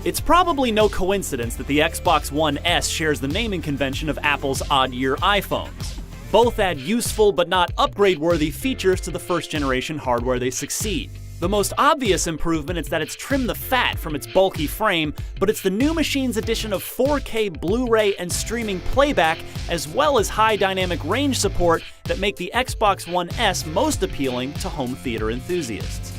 It's probably no coincidence that the Xbox One S shares the naming convention of Apple's odd-year iPhones. Both add useful but not upgrade-worthy features to the first-generation hardware they succeed. The most obvious improvement is that it's trimmed the fat from its bulky frame, but it's the new machine's addition of 4K Blu-ray and streaming playback, as well as high dynamic range support, that make the Xbox One S most appealing to home theater enthusiasts.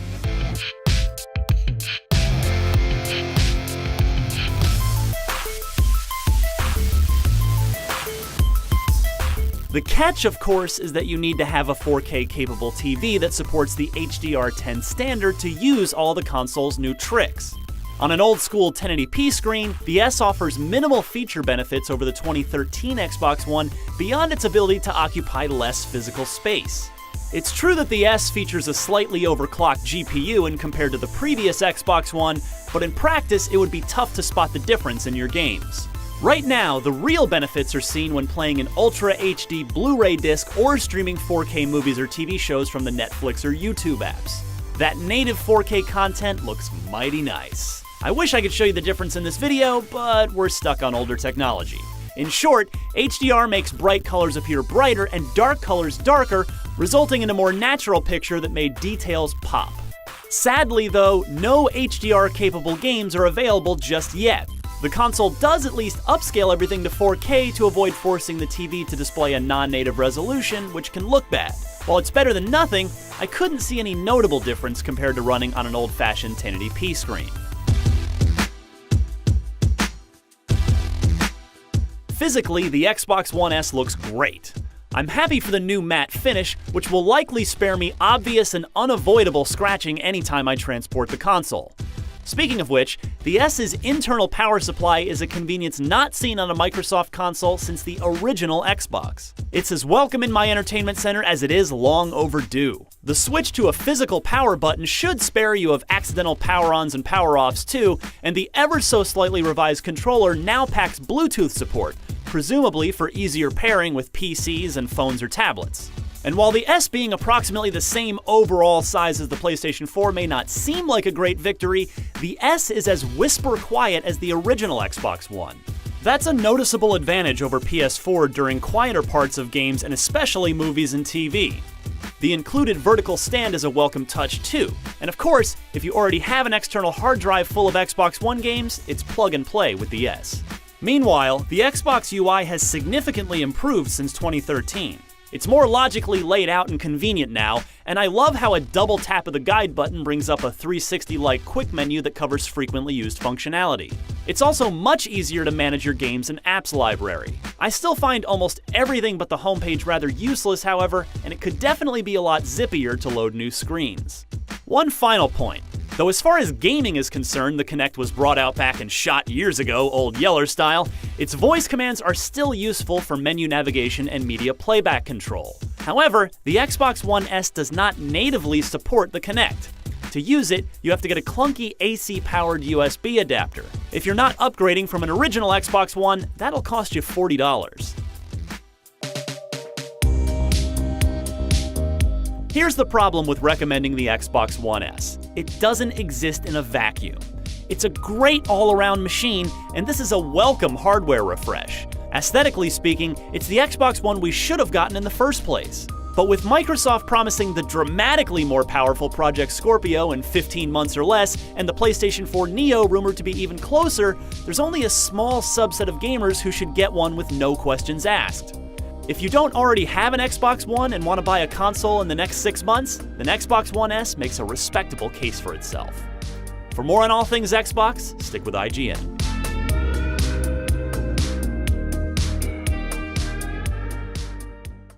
The catch, of course, is that you need to have a 4K capable TV that supports the HDR10 standard to use all the console's new tricks. On an old-school 1080p screen, the S offers minimal feature benefits over the 2013 Xbox One beyond its ability to occupy less physical space. It's true that the S features a slightly overclocked GPU when compared to the previous Xbox One, but in practice it would be tough to spot the difference in your games. Right now, the real benefits are seen when playing an Ultra HD Blu-ray disc or streaming 4K movies or TV shows from the Netflix or YouTube apps. That native 4K content looks mighty nice. I wish I could show you the difference in this video, but we're stuck on older technology. In short, HDR makes bright colors appear brighter and dark colors darker, resulting in a more natural picture that made details pop. Sadly though, no HDR-capable games are available just yet. The console does at least upscale everything to 4K to avoid forcing the TV to display a non-native resolution, which can look bad. While it's better than nothing, I couldn't see any notable difference compared to running on an old-fashioned 1080p screen. Physically, the Xbox One S looks great. I'm happy for the new matte finish, which will likely spare me obvious and unavoidable scratching anytime I transport the console. Speaking of which, the S's internal power supply is a convenience not seen on a Microsoft console since the original Xbox. It's as welcome in my entertainment center as it is long overdue. The switch to a physical power button should spare you of accidental power-ons and power-offs too, and the ever so slightly revised controller now packs Bluetooth support, presumably for easier pairing with PCs and phones or tablets. And while the S being approximately the same overall size as the PlayStation 4 may not seem like a great victory, the S is as whisper quiet as the original Xbox One. That's a noticeable advantage over PS4 during quieter parts of games and especially movies and TV. The included vertical stand is a welcome touch too, and of course, if you already have an external hard drive full of Xbox One games, it's plug and play with the S. Meanwhile, the Xbox UI has significantly improved since 2013. It's more logically laid out and convenient now, and I love how a double tap of the guide button brings up a 360-like quick menu that covers frequently used functionality. It's also much easier to manage your games and apps library. I still find almost everything but the homepage rather useless, however, and it could definitely be a lot zippier to load new screens. One final point. Though as far as gaming is concerned, the Kinect was brought out back and shot years ago, old Yeller style, its voice commands are still useful for menu navigation and media playback control. However, the Xbox One S does not natively support the Kinect. To use it, you have to get a clunky AC-powered USB adapter. If you're not upgrading from an original Xbox One, that'll cost you $40. Here's the problem with recommending the Xbox One S. It doesn't exist in a vacuum. It's a great all-around machine, and this is a welcome hardware refresh. Aesthetically speaking, it's the Xbox One we should have gotten in the first place. But with Microsoft promising the dramatically more powerful Project Scorpio in 15 months or less, and the PlayStation 4 Neo rumored to be even closer, there's only a small subset of gamers who should get one with no questions asked. If you don't already have an Xbox One and want to buy a console in the next 6 months, then Xbox One S makes a respectable case for itself. For more on all things Xbox, stick with IGN.